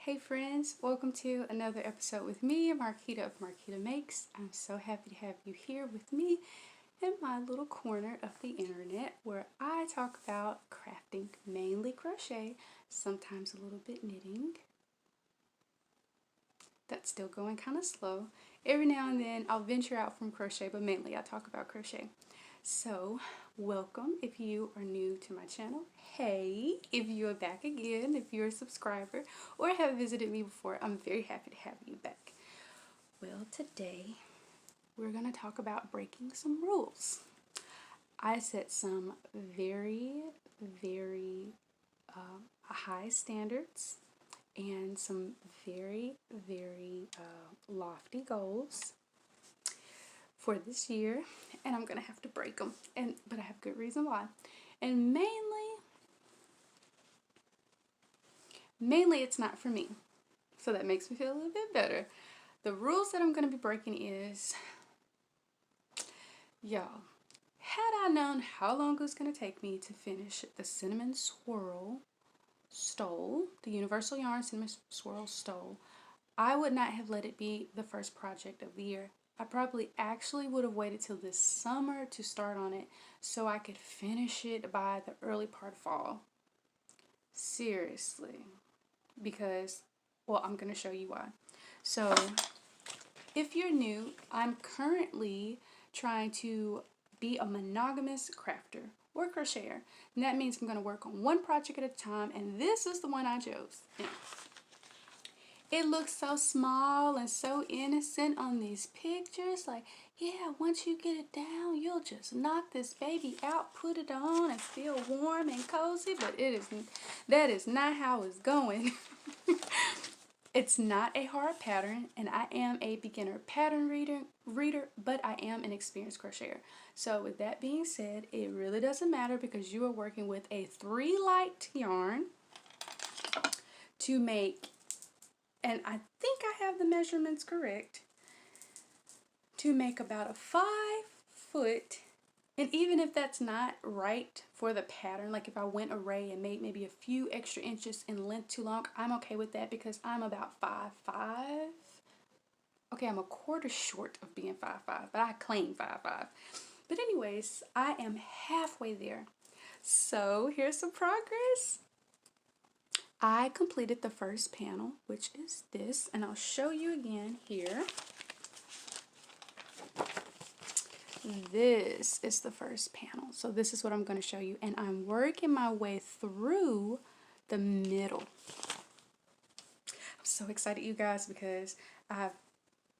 Hey friends, welcome to another episode with me, Marquita of Marquita Makes. I'm so happy to have you here with me in my little corner of the internet where I talk about crafting, mainly crochet, sometimes a little bit knitting. That's still going kind of slow. Every now and then I'll venture out from crochet, but mainly I talk about crochet. So, welcome if you are new to my channel. Hey, if you are back again, if you're a subscriber or have visited me before, I'm very happy to have you back. Well, today we're going to talk about breaking some rules. I set some very high standards and some very lofty goals for this year, and I'm gonna have to break them, but I have good reason why. And mainly it's not for me, so that makes me feel a little bit better. The rules that I'm gonna be breaking is, y'all, had I known how long it was gonna take me to finish the Cinnamon Swirl stole, the Universal Yarn Cinnamon Swirl stole, I would not have let it be the first project of the year. I probably actually would have waited till this summer to start on it so I could finish it by the early part of fall. Seriously. Because, well, I'm going to show you why. So, if you're new, I'm currently trying to be a monogamous crafter or crocheter. And that means I'm going to work on one project at a time, and this is the one I chose. Yeah. It looks so small and so innocent on these pictures. Like, yeah, once you get it down, you'll just knock this baby out, put it on, and feel warm and cozy. But that is not how it's going. It's not a hard pattern, and I am a beginner pattern reader, but I am an experienced crocheter. So with that being said, it really doesn't matter because you are working with a 3 light yarn to make, and I think I have the measurements correct, to make about a 5 foot, and even if that's not right for the pattern, like if I went array and made maybe a few extra inches in length too long, I'm okay with that because I'm about 5'5". Okay, I'm a quarter short of being 5'5", but I claim 5'5". But anyways, I am halfway there. So here's some progress. I completed the first panel, which is this, and I'll show you again here. This is the first panel. So this is what I'm going to show you, and I'm working my way through the middle. I'm so excited, you guys, because I've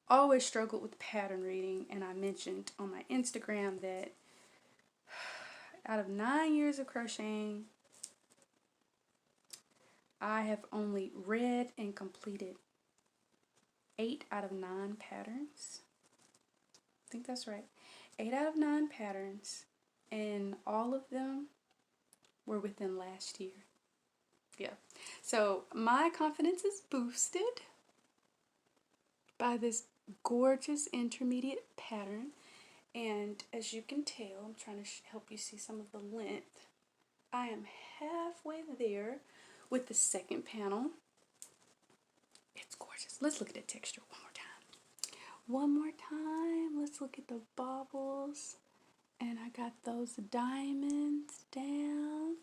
always struggled with pattern reading, and I mentioned on my Instagram that out of 9 years of crocheting, I have only read and completed 8 out of 9 patterns. I think that's right. 8 out of 9 patterns, and all of them were within last year. Yeah. So my confidence is boosted by this gorgeous intermediate pattern. And as you can tell, I'm trying to help you see some of the length. I am halfway there with the second panel. It's gorgeous. Let's look at the texture one more time. One more time. Let's look at the baubles. And I got those diamonds down.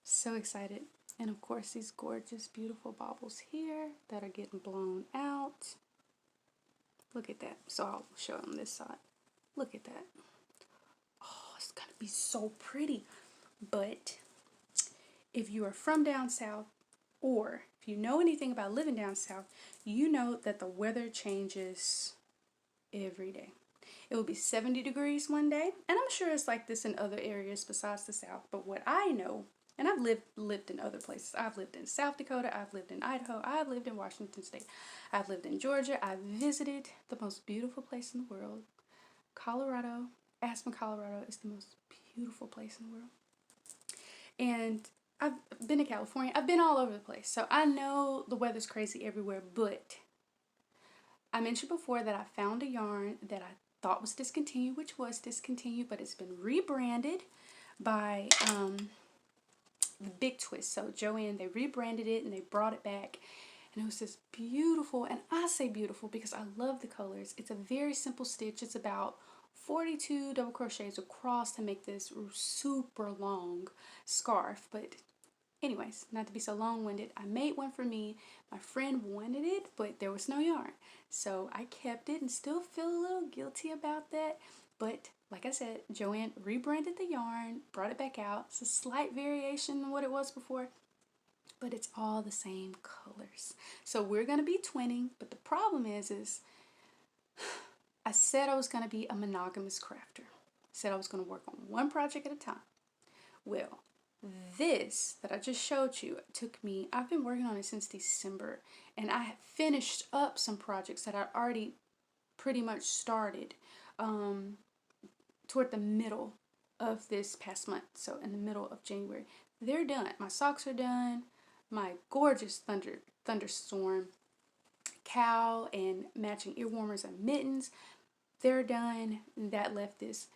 So excited. And of course these gorgeous, beautiful baubles here that are getting blown out. Look at that. So I'll show them this side. Look at that. Oh, it's going to be so pretty. But if you are from down south, or if you know anything about living down south, you know that the weather changes every day. It will be 70 degrees one day, and I'm sure it's like this in other areas besides the south. But what I know, and I've lived in other places. I've lived in South Dakota, I've lived in Idaho, I've lived in Washington State, I've lived in Georgia, I've visited the most beautiful place in the world, Colorado. Aspen, Colorado is the most beautiful place in the world. And I've been to California. I've been all over the place. So I know the weather's crazy everywhere, but I mentioned before that I found a yarn that I thought was discontinued, which was discontinued, but it's been rebranded by the Big Twist. So Joanne, they rebranded it and they brought it back. and it was this beautiful, and I say beautiful because I love the colors. It's a very simple stitch. It's about 42 double crochets across to make this super long scarf. But anyways, not to be so long-winded, I made one for me. My friend wanted it, but there was no yarn. So I kept it and still feel a little guilty about that. But like I said, Joanne rebranded the yarn, brought it back out. It's a slight variation than what it was before, but it's all the same colors. So we're going to be twinning, but the problem is I said I was going to be a monogamous crafter. I said I was going to work on one project at a time. Well, this that I just showed you took me, I've been working on it since December, and I have finished up some projects that I already pretty much started toward the middle of this past month. So in the middle of January, they're done. My socks are done. My gorgeous thunderstorm cowl and matching ear warmers and mittens, they're done. That left this.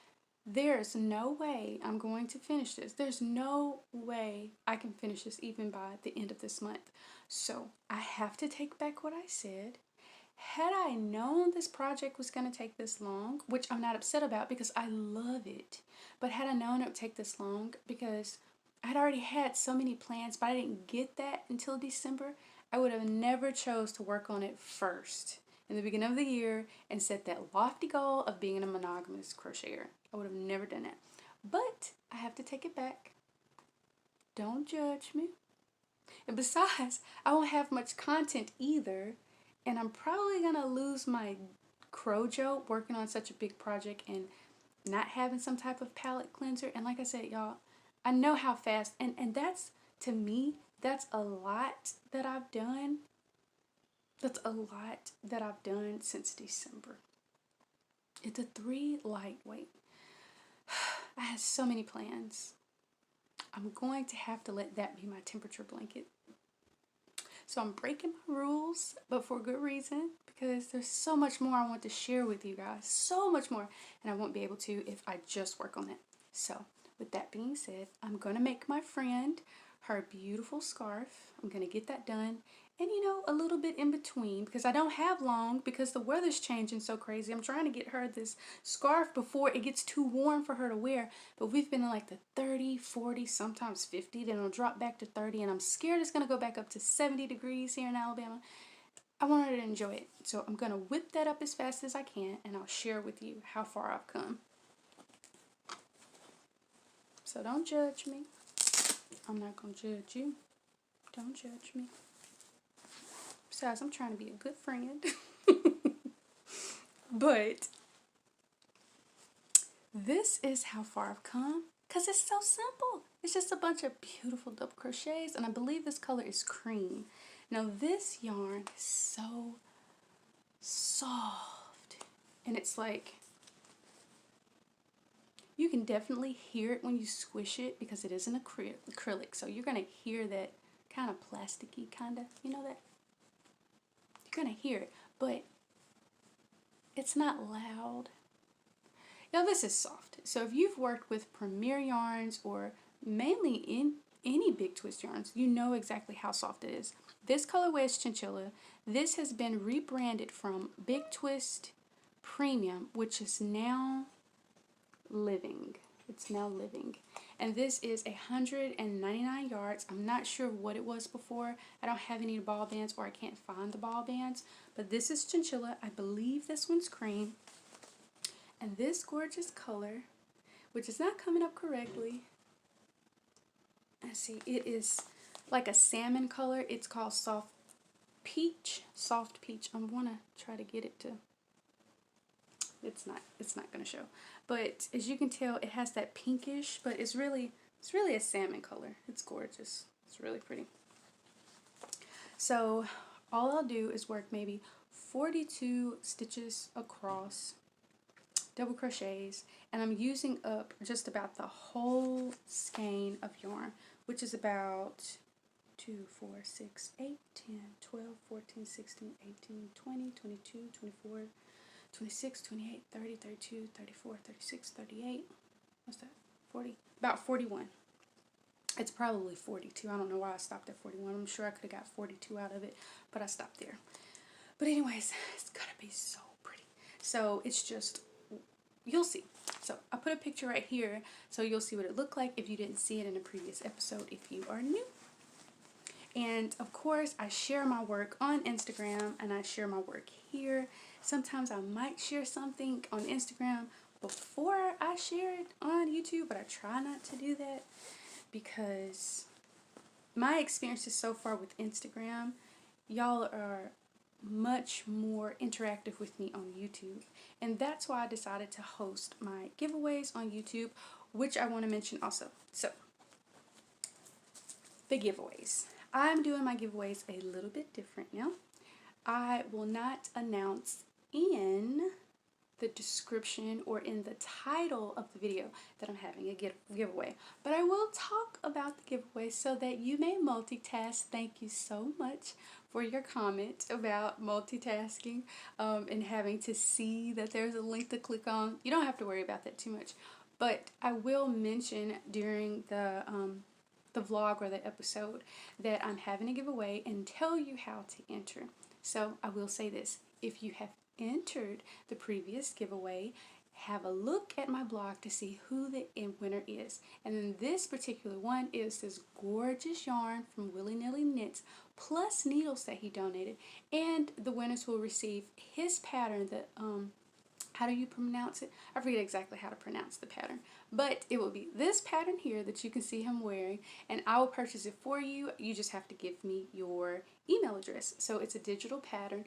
There's no way I'm going to finish this. There's no way I can finish this even by the end of this month. So I have to take back what I said. Had I known this project was going to take this long, which I'm not upset about because I love it, but had I known it would take this long because I'd already had so many plans, but I didn't get that until December, I would have never chose to work on it first in the beginning of the year and set that lofty goal of being a monogamous crocheter. I would have never done that. But I have to take it back. Don't judge me. And besides, I won't have much content either, and I'm probably going to lose my crojo working on such a big project and not having some type of palette cleanser. And like I said, y'all, I know how fast, and that's, to me, that's a lot that I've done. That's a lot that I've done since December. It's a 3 lightweight. I had so many plans. I'm going to have to let that be my temperature blanket. So I'm breaking my rules, but for good reason, because there's so much more I want to share with you guys. So much more. And I won't be able to if I just work on it. So with that being said, I'm going to make my friend her beautiful scarf. I'm going to get that done. And you know, a little bit in between, because I don't have long because the weather's changing so crazy. I'm trying to get her this scarf before it gets too warm for her to wear. But we've been in like the 30, 40, sometimes 50. Then it'll drop back to 30. And I'm scared it's going to go back up to 70 degrees here in Alabama. I want her to enjoy it. So I'm going to whip that up as fast as I can. And I'll share with you how far I've come. So don't judge me. I'm not going to judge you. Don't judge me. Besides, I'm trying to be a good friend. But this is how far I've come because it's so simple. It's just a bunch of beautiful double crochets, and I believe this color is cream. Now this yarn is so soft, and it's like, you can definitely hear it when you squish it because it is an acrylic, so you're going to hear that kind of plasticky kind of, you know that? You're going to hear it, but it's not loud. Now this is soft. So if you've worked with Premier yarns or mainly in any big twist yarns, you know exactly how soft it is. This colorway is Chinchilla. This has been rebranded from Big Twist Premium, which is now Living. It's now Living. And this is 199 yards. I'm not sure what it was before. I don't have any ball bands, or I can't find the ball bands. But this is Chinchilla. I believe this one's cream. And this gorgeous color, which is not coming up correctly. Let's see. It is like a salmon color. It's called Soft Peach. Soft Peach. I want to try to get it to... It's not going to show. But as you can tell, it has that pinkish, but it's really a salmon color. It's gorgeous. It's really pretty. So all I'll do is work maybe 42 stitches across, double crochets, and I'm using up just about the whole skein of yarn, which is about 2, 4, 6, 8, 10, 12, 14, 16, 18, 20, 22, 24, 26, 28, 30, 32, 34, 36, 38, what's that, 40, about 41. It's probably 42. I don't know why I stopped at 41. I'm sure I could have got 42 out of it, but I stopped there. But anyways, it's gonna be so pretty. So it's just, you'll see. So I put a picture right here so you'll see what it looked like if you didn't see it in a previous episode if you are new. And of course, I share my work on Instagram and I share my work here. Sometimes I might share something on Instagram before I share it on YouTube, but I try not to do that because my experiences so far with Instagram, y'all are much more interactive with me on YouTube. And that's why I decided to host my giveaways on YouTube, which I want to mention also. So, the giveaways. I'm doing my giveaways a little bit different now. I will not announce in the description or in the title of the video that I'm having a giveaway, but I will talk about the giveaway so that you may multitask. Thank you so much for your comment about multitasking and having to see that there's a link to click on. You don't have to worry about that too much, but I will mention during the vlog or the episode that I'm having a giveaway and tell you how to enter. So I will say this: if you have entered the previous giveaway, have a look at my blog to see who the winner is. And then this particular one is this gorgeous yarn from Willy Nilly Knits plus needles that he donated, and the winners will receive his pattern that how do you pronounce it? I forget exactly how to pronounce the pattern, but it will be this pattern here that you can see him wearing, and I will purchase it for you. You just have to give me your email address. So it's a digital pattern,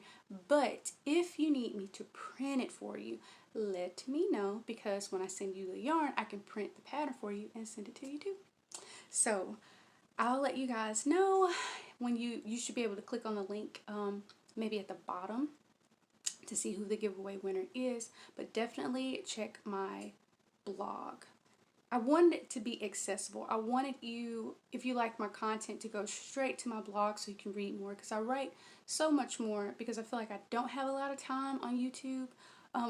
but if you need me to print it for you, let me know, because when I send you the yarn, I can print the pattern for you and send it to you too. So I'll let you guys know when you should be able to click on the link maybe at the bottom to see who the giveaway winner is, but definitely check my blog. I wanted it to be accessible. I wanted you, if you like my content, to go straight to my blog so you can read more, because I write so much more because I feel like I don't have a lot of time on YouTube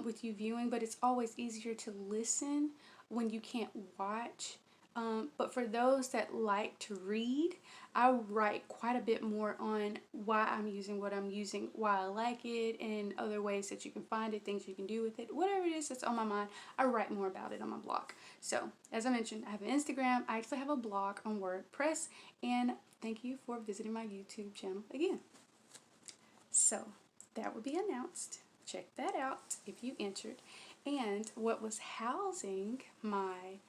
with you viewing, but it's always easier to listen when you can't watch. But for those that like to read, I write quite a bit more on why I'm using what I'm using, why I like it, and other ways that you can find it, things you can do with it, whatever it is that's on my mind. I write more about it on my blog. So, as I mentioned, I have an Instagram. I actually have a blog on WordPress, and thank you for visiting my YouTube channel again. So, that will be announced. Check that out if you entered. And what was housing my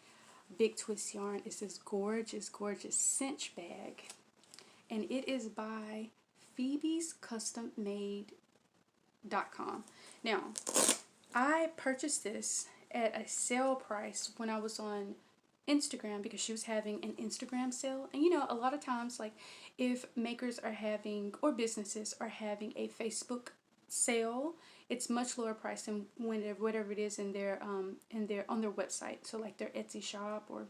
Big Twist yarn is this gorgeous, gorgeous cinch bag, and it is by PhoebesCustomMade.com. Now, I purchased this at a sale price when I was on Instagram because she was having an Instagram sale. And you know, a lot of times, like if makers are having, or businesses are having a Facebook sale, it's much lower price than whatever it is in their on their website. So like their Etsy shop or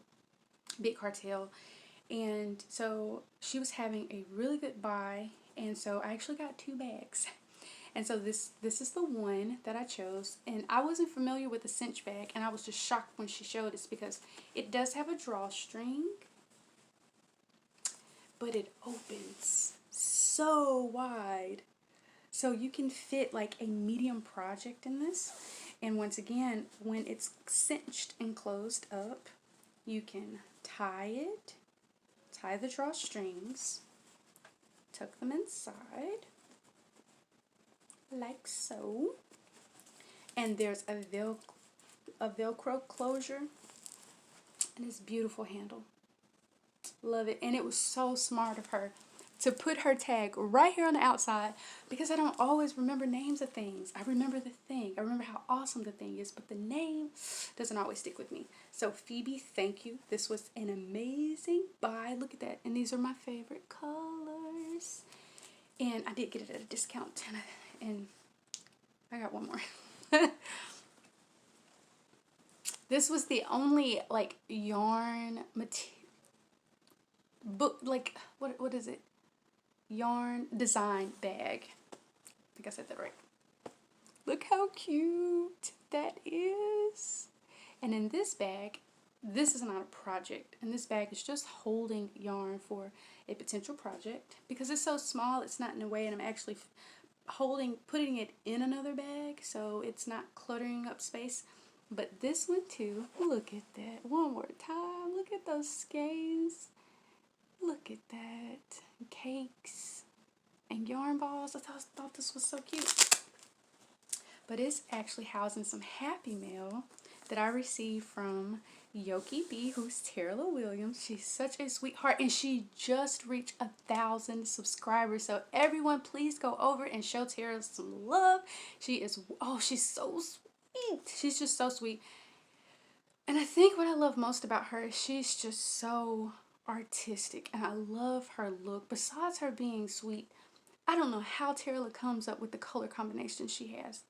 Big Cartel. And so she was having a really good buy, and so I actually got 2 bags. And so this is the one that I chose, and I wasn't familiar with the cinch bag, and I was just shocked when she showed us because it does have a drawstring, but it opens so wide. So you can fit like a medium project in this. And once again, when it's cinched and closed up, you can tie it, tie the drawstrings, tuck them inside, like so. And there's a Velcro closure, and this beautiful handle. Love it. And it was so smart of her to put her tag right here on the outside, because I don't always remember names of things. I remember the thing. I remember how awesome the thing is, but the name doesn't always stick with me. So Phoebe, thank you. This was an amazing buy. Look at that. And these are my favorite colors. And I did get it at a discount, and I got one more. This was the only like yarn like what is it? Yarn design bag. I think I said that right. Look how cute that is. And in this bag, this is not a project, and this bag is just holding yarn for a potential project. Because it's so small, it's not in a way, and I'm actually putting it in another bag, so it's not cluttering up space. But this one too, look at that. One more time, look at those skeins. Look at that. Cakes and yarn balls. I thought this was so cute. But it's actually housing some Happy Mail that I received from yokiB, who's Taralah Williams. She's such a sweetheart, and she just reached 1,000 subscribers. So everyone, please go over and show Tara some love. She's so sweet. She's just so sweet. And I think what I love most about her is she's just so artistic, and I love her look. Besides her being sweet, I don't know how Taralah comes up with the color combination she has.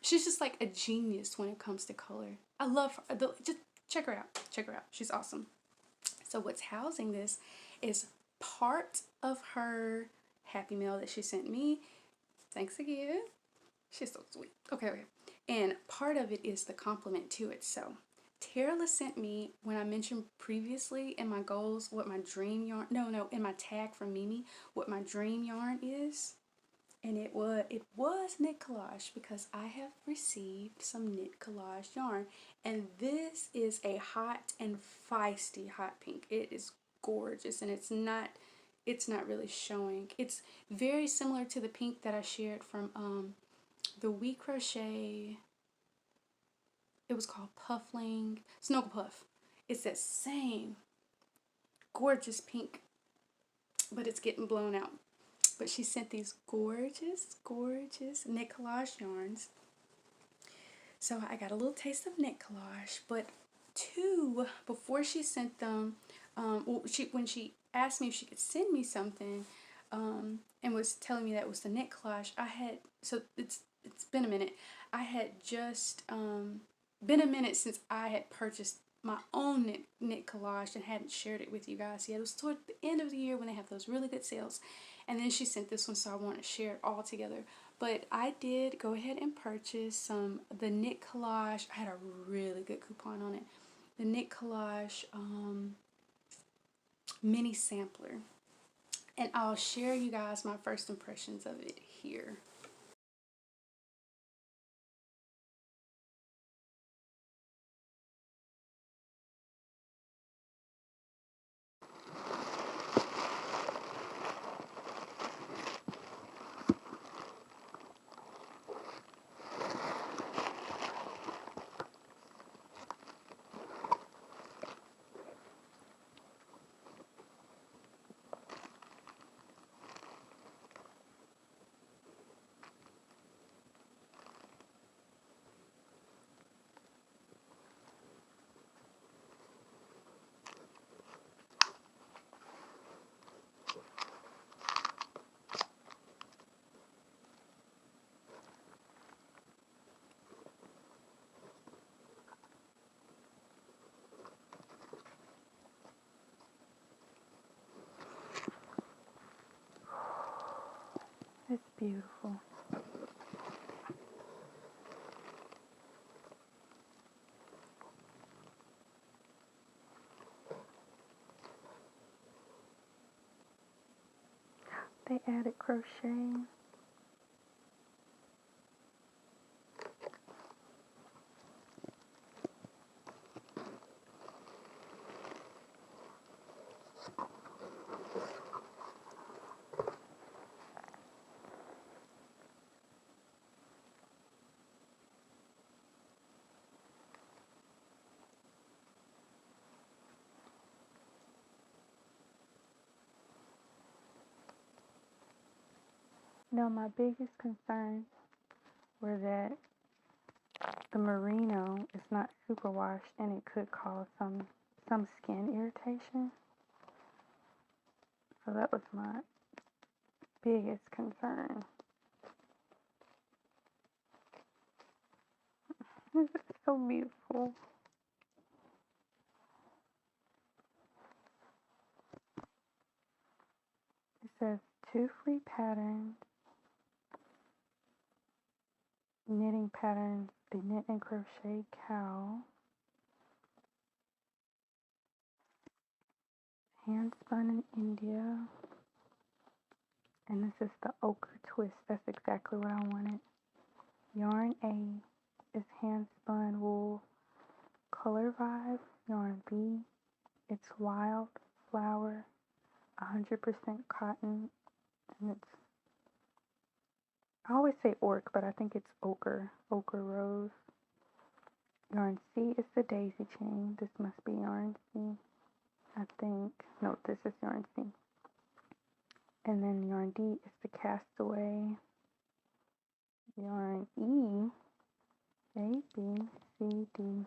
She's just like a genius when it comes to color. I love her. Just check her out. Check her out. She's awesome. So what's housing this is part of her Happy Mail that she sent me. Thanks again. She's so sweet. Okay. And part of it is the compliment to it. So Taralah sent me, when I mentioned previously in my goals what my dream yarn, in my tag from Mimi, what my dream yarn is. And it was knit collage, because I have received some knit collage yarn, and this is a hot and feisty hot pink. It is gorgeous, and it's not really showing. It's very similar to the pink that I shared from the We Crochet. It was called Puffling Snuggle Puff. It's that same gorgeous pink, but it's getting blown out. But she sent these gorgeous, gorgeous knit collage yarns. So I got a little taste of knit collage. But before she sent them, when she asked me if she could send me something, and was telling me that was the knit collage, it's been a minute. I had just been a minute since I had purchased my own knit collage and hadn't shared it with you guys yet. It was toward the end of the year when they have those really good sales. And then she sent this one, so I want to share it all together. But I did go ahead and purchase the knit collage. I had a really good coupon on it. The knit collage mini sampler. And I'll share you guys my first impressions of it here. It's beautiful. They added crocheting. Now, my biggest concerns were that the merino is not superwashed and it could cause some skin irritation. So that was my biggest concern. It's so beautiful. It says 2 free patterns, knitting patterns, the knit and crochet cow, hand spun in India. And this is the ochre twist. That's exactly what I wanted. Yarn A is hand spun wool. Color Vibe. Yarn B, it's wild flower, 100% cotton, and it's, I always say orc, but I think it's ochre rose. Yarn C is the daisy chain. This must be yarn C, I think. No, this is yarn C. And then yarn D is the castaway. Yarn E, A, B, C, D,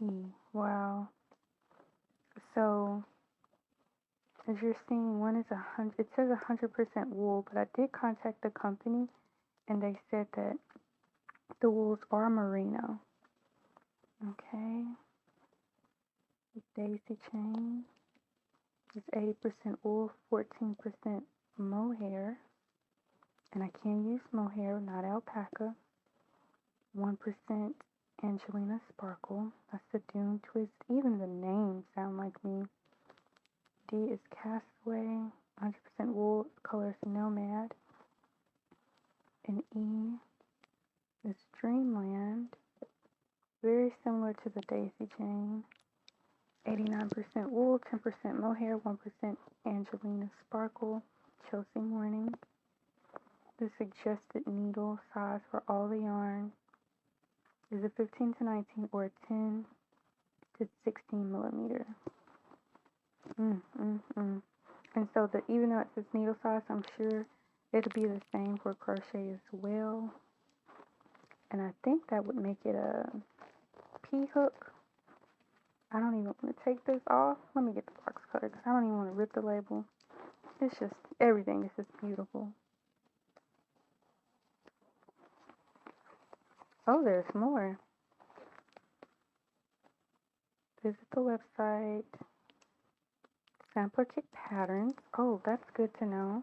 E. Wow. So, as you're seeing, one is 100, it says 100% wool, but I did contact the company and they said that the wools are merino. Okay. Daisy chain is 80% wool, 14% mohair. And I can use mohair, not alpaca. 1% Angelina Sparkle. That's the Dune Twist. Even the names sound like me. D is Castaway. 100% wool. Color is Nomad. And E is Dreamland. Very similar to the daisy chain. 89% wool, 10% mohair, 1% Angelina Sparkle. Chelsea Morning. The suggested needle size for all the yarn is a 15 to 19 or a 10 to 16 millimeter. And so even though it says needle size, I'm sure it'll be the same for crochet as well. And I think that would make it a P hook. I don't even want to take this off. Let me get the box cutter because I don't even want to rip the label. It's just, everything is just beautiful. Oh, there's more. Visit the website. Sampler kit patterns. Oh, that's good to know.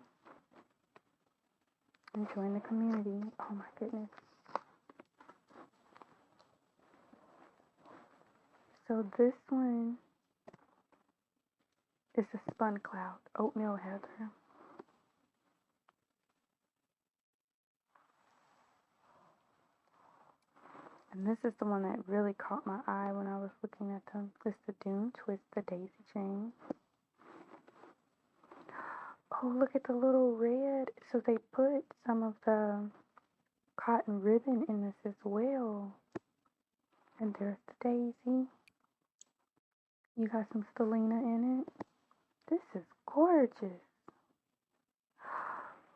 And join the community. Oh my goodness. So this one is a spun cloud, oatmeal heather. And this is the one that really caught my eye when I was looking at them. It's the Dune Twist, the daisy chain. Oh, look at the little red. So they put some of the cotton ribbon in this as well. And there's the daisy. You got some stellina in it. This is gorgeous.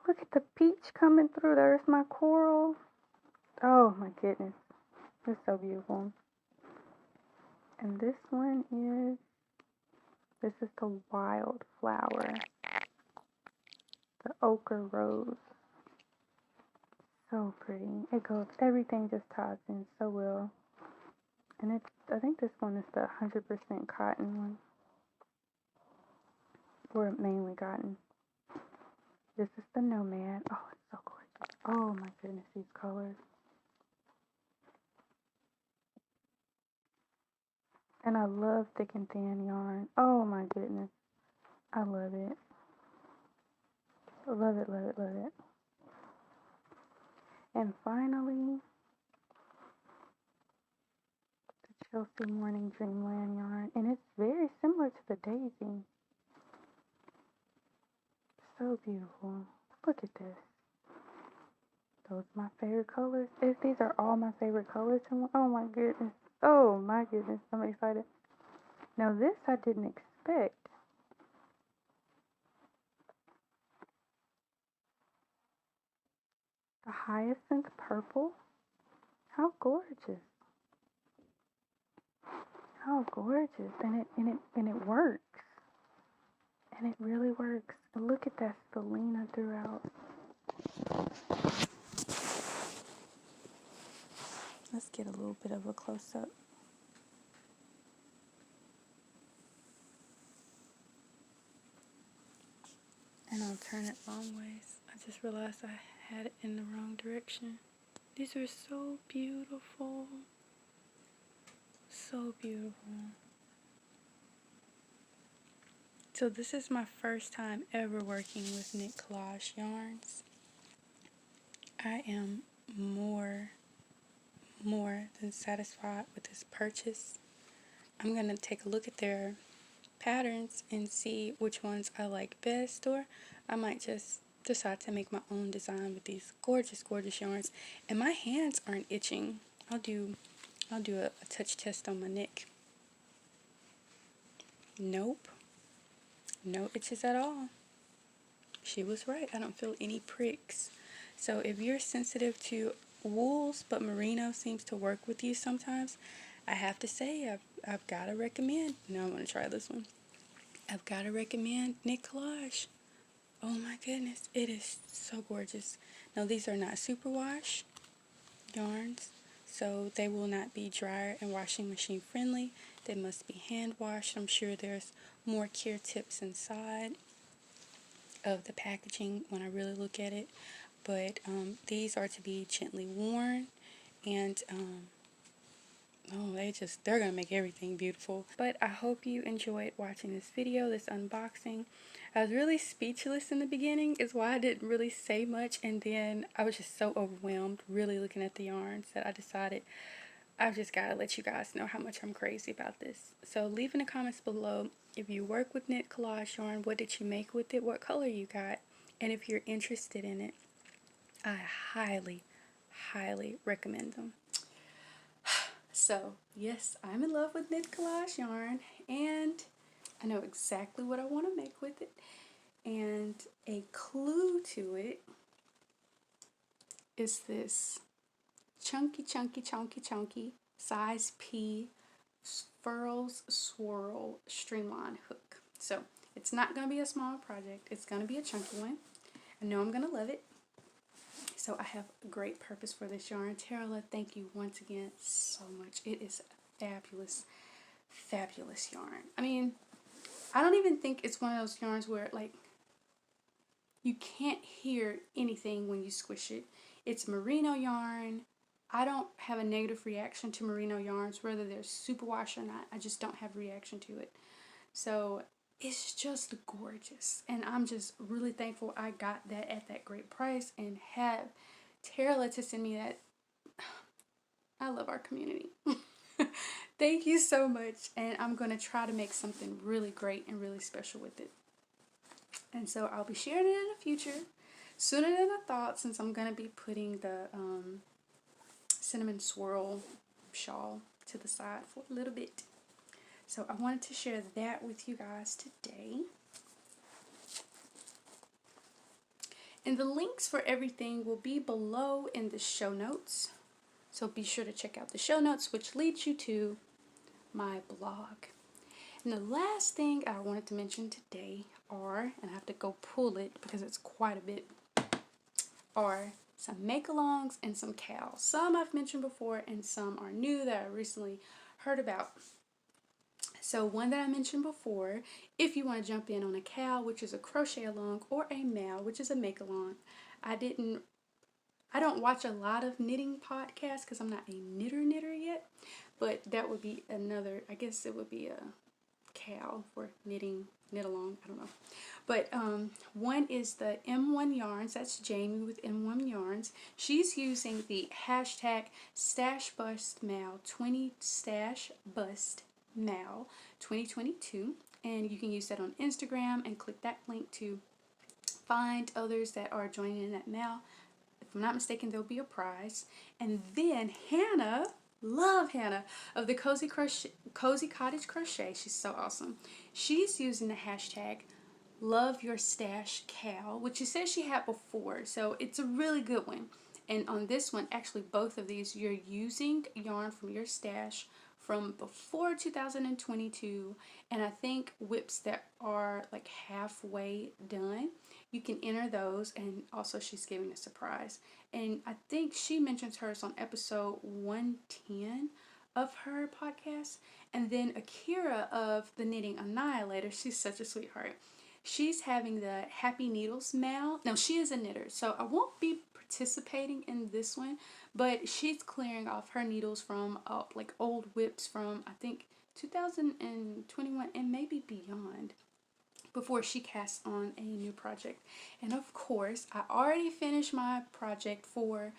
Look at the peach coming through. There's my coral. Oh my goodness. It's so beautiful. And this one is the wild flower. The ochre rose. So pretty. It goes, everything just ties in so well. And I think this one is the 100% cotton one. Or mainly cotton. This is the Nomad. Oh, it's so gorgeous. Oh my goodness, these colors. And I love thick and thin yarn. Oh my goodness. I love it. Love it, love it, love it. And finally, the Chelsea Morning Dreamland yarn. And it's very similar to the daisy. So beautiful. Look at this. Those are my favorite colors. These are all my favorite colors. Oh my goodness. Oh my goodness. I'm excited. Now this I didn't expect. The hyacinth purple. How gorgeous. How gorgeous. And it works. And it really works. And look at that stellina throughout. Let's get a little bit of a close-up. And I'll turn it long ways. I just realized I had it in the wrong direction. These are so beautiful. So beautiful. So this is my first time ever working with knit collage yarns. I am more than satisfied with this purchase. I'm going to take a look at their patterns and see which ones I like best, or I might just decide to make my own design with these gorgeous yarns. And my hands aren't itching. I'll do a touch test on my neck. Nope, no itches at all. She was right. I don't feel any pricks. So if you're sensitive to wools but merino seems to work with you sometimes, I have to say I've got to recommend. Now I'm going to try this one. I've got to recommend Knit Collage. Oh my goodness, it is so gorgeous. Now these are not superwash yarns, so they will not be dryer and washing machine friendly. They must be hand washed. I'm sure there's more care tips inside of the packaging when I really look at it, but these are to be gently worn, and oh, they're gonna make everything beautiful. But I hope you enjoyed watching this video, this unboxing. I was really speechless in the beginning, is why I didn't really say much, and then I was just so overwhelmed really looking at the yarns that I decided I've just got to let you guys know how much I'm crazy about this. So leave in the comments below if you work with knit collage yarn, what did you make with it, what color you got, and if you're interested in it. I highly recommend them. So yes, I'm in love with knit collage yarn, and I know exactly what I want to make with it. And a clue to it is this chunky size P Furls Swirl streamline hook. So it's not going to be a small project, it's going to be a chunky one. I know I'm going to love it. So I have a great purpose for this yarn. Taralah, thank you once again so much. It is a fabulous yarn. I mean, I don't even think it's one of those yarns where like you can't hear anything when you squish it. It's merino yarn. I don't have a negative reaction to merino yarns, whether they're superwash or not. I just don't have a reaction to it. So it's just gorgeous, and I'm just really thankful I got that at that great price and have Taralah to send me that. I love our community. Thank you so much, and I'm going to try to make something really great and really special with it. And so I'll be sharing it in the future, sooner than I thought, since I'm going to be putting the cinnamon swirl shawl to the side for a little bit. So I wanted to share that with you guys today. And the links for everything will be below in the show notes. So be sure to check out the show notes, which leads you to my blog. And the last thing I wanted to mention today are, and I have to go pull it because it's quite a bit, are some make-alongs and some cows. Some I've mentioned before and some are new that I recently heard about. So one that I mentioned before, if you want to jump in on a cow, which is a crochet along, or a mal, which is a make-along. I don't watch a lot of knitting podcasts because I'm not a knitter yet, but that would be another, I guess it would be a cow for knitting, knit along, I don't know. But one is the M1 Yarns. That's Jamie with M1 Yarns. She's using the hashtag StashBustMal 20 StashBustMal 2022, and you can use that on Instagram and click that link to find others that are joining in that mal. If I'm not mistaken, there'll be a prize. And then Hannah, love Hannah, of the Cozy Cottage Crochet. She's so awesome. She's using the hashtag LoveYourStashCal, which she says she had before, so it's a really good one. And on this one, actually both of these, you're using yarn from your stash from before 2022, and I think whips that are like halfway done. You can enter those, and also she's giving a surprise. And I think she mentions hers on episode 110 of her podcast. And then Akira of the Knitting Annihilator, she's such a sweetheart. She's having the Happy Needles mal. Now, she is a knitter, so I won't be participating in this one, but she's clearing off her needles from like old whips from I think 2021 and maybe beyond. before she casts on a new project. And of course, I already finished my project for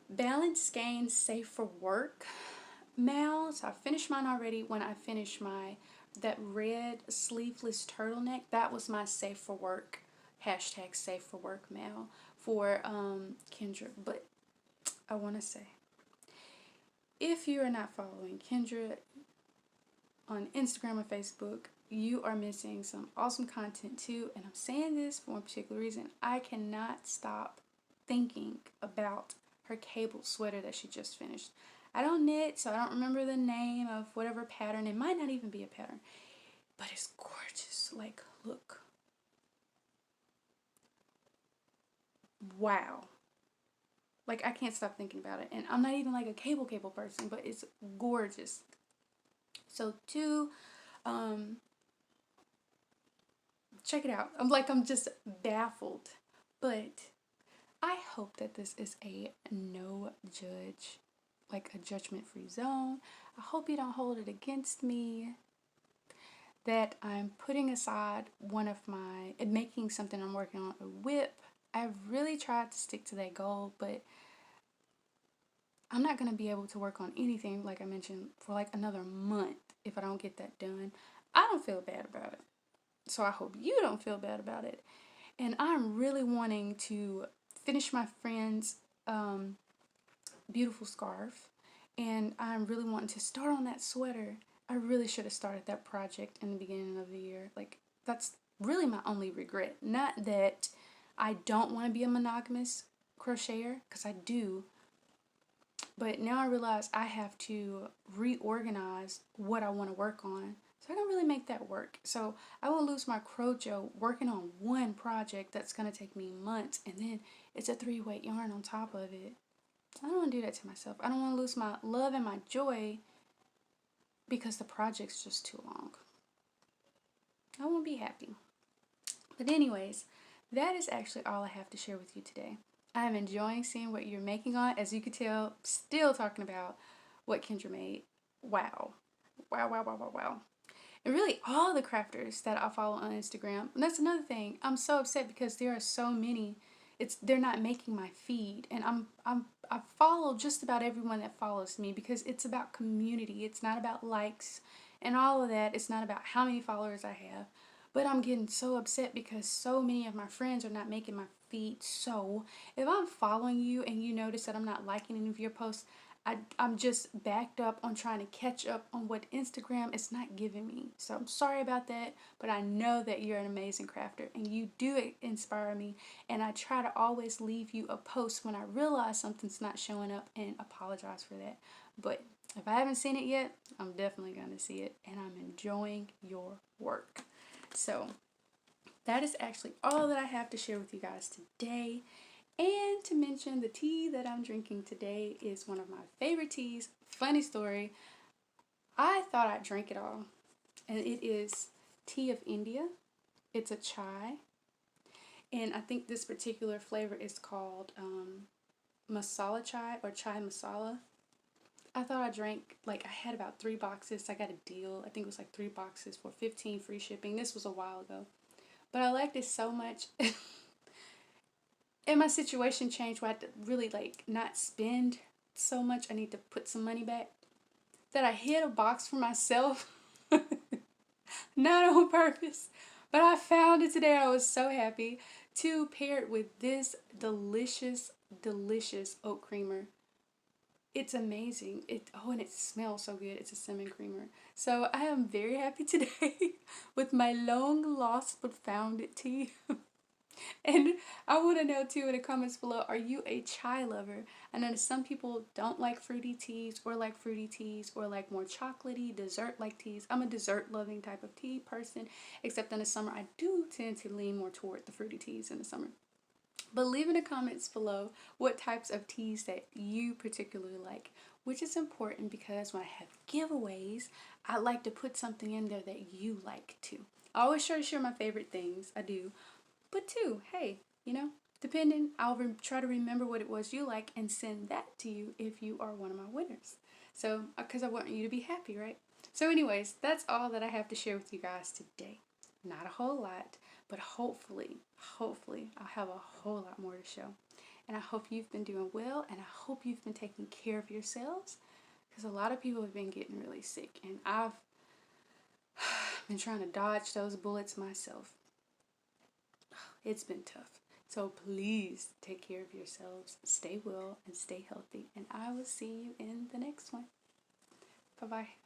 Balance Skein Safe for Work Mal. So I finished mine already when I finished that red sleeveless turtleneck. That was my Safe for Work, hashtag Safe for Work Mal for Kendra. But I want to say, if you are not following Kendra on Instagram or Facebook, you are missing some awesome content too. And I'm saying this for one particular reason. I cannot stop thinking about her cable sweater that she just finished. I don't knit, so I don't remember the name of whatever pattern. It might not even be a pattern, but it's gorgeous. Like, look. Wow. Like, I can't stop thinking about it. And I'm not even like a cable person, but it's gorgeous. So check it out. I'm just baffled. But I hope that this is a no judge, like a judgment-free zone. I hope you don't hold it against me that I'm putting aside making something I'm working on, a whip. I've really tried to stick to that goal, but I'm not going to be able to work on anything, like I mentioned, for like another month if I don't get that done. I don't feel bad about it. So I hope you don't feel bad about it. And I'm really wanting to finish my friend's beautiful scarf. And I'm really wanting to start on that sweater. I really should have started that project in the beginning of the year. Like, that's really my only regret. Not that I don't want to be a monogamous crocheter, because I do. But now I realize I have to reorganize what I want to work on, so I can really make that work. So I won't lose my crojo working on one project that's going to take me months, and then it's a 3-weight yarn on top of it. I don't want to do that to myself. I don't want to lose my love and my joy because the project's just too long. I won't be happy. But anyways, that is actually all I have to share with you today. I am enjoying seeing what you're making on. As you can tell, still talking about what Kendra made. Wow. Wow, wow, wow, wow, wow. And really all the crafters that I follow on Instagram. And that's another thing. I'm so upset because there are so many. They're not making my feed. And I follow just about everyone that follows me because it's about community. It's not about likes and all of that. It's not about how many followers I have. But I'm getting so upset because so many of my friends are not making my feed. So if I'm following you and you notice that I'm not liking any of your posts, I'm just backed up on trying to catch up on what Instagram is not giving me. So I'm sorry about that, but I know that you're an amazing crafter and you do inspire me. And I try to always leave you a post when I realize something's not showing up and apologize for that. But if I haven't seen it yet, I'm definitely going to see it, and I'm enjoying your work. So that is actually all that I have to share with you guys today. And to mention, the tea that I'm drinking today is one of my favorite teas. Funny story, I thought I'd drink it all. And it is Tea of India. It's a chai. And I think this particular flavor is called masala chai or chai masala. I thought I drank, I had about 3 boxes. I got a deal. I think it was like 3 boxes for $15 free shipping. This was a while ago. But I liked it so much. And my situation changed where I had to really not spend so much. I need to put some money back. That I hid a box for myself. Not on purpose. But I found it today. I was so happy to pair it with this delicious, delicious oat creamer. It's amazing. And it smells so good. It's a cinnamon creamer. So I am very happy today with my long lost but found it tea. And I want to know too in the comments below, are you a chai lover? I know that some people don't like fruity teas or like more chocolatey, dessert-like teas. I'm a dessert-loving type of tea person, except in the summer I do tend to lean more toward the fruity teas in the summer. But leave in the comments below what types of teas that you particularly like, which is important because when I have giveaways, I like to put something in there that you like too. I always try to share my favorite things, I do. But too, hey, depending, I'll try to remember what it was you like and send that to you if you are one of my winners. So, because I want you to be happy, right? So anyways, that's all that I have to share with you guys today. Not a whole lot, but hopefully I'll have a whole lot more to show. And I hope you've been doing well, and I hope you've been taking care of yourselves, because a lot of people have been getting really sick, and I've been trying to dodge those bullets myself. It's been tough. So please take care of yourselves, stay well, and stay healthy, and I will see you in the next one. Bye-bye.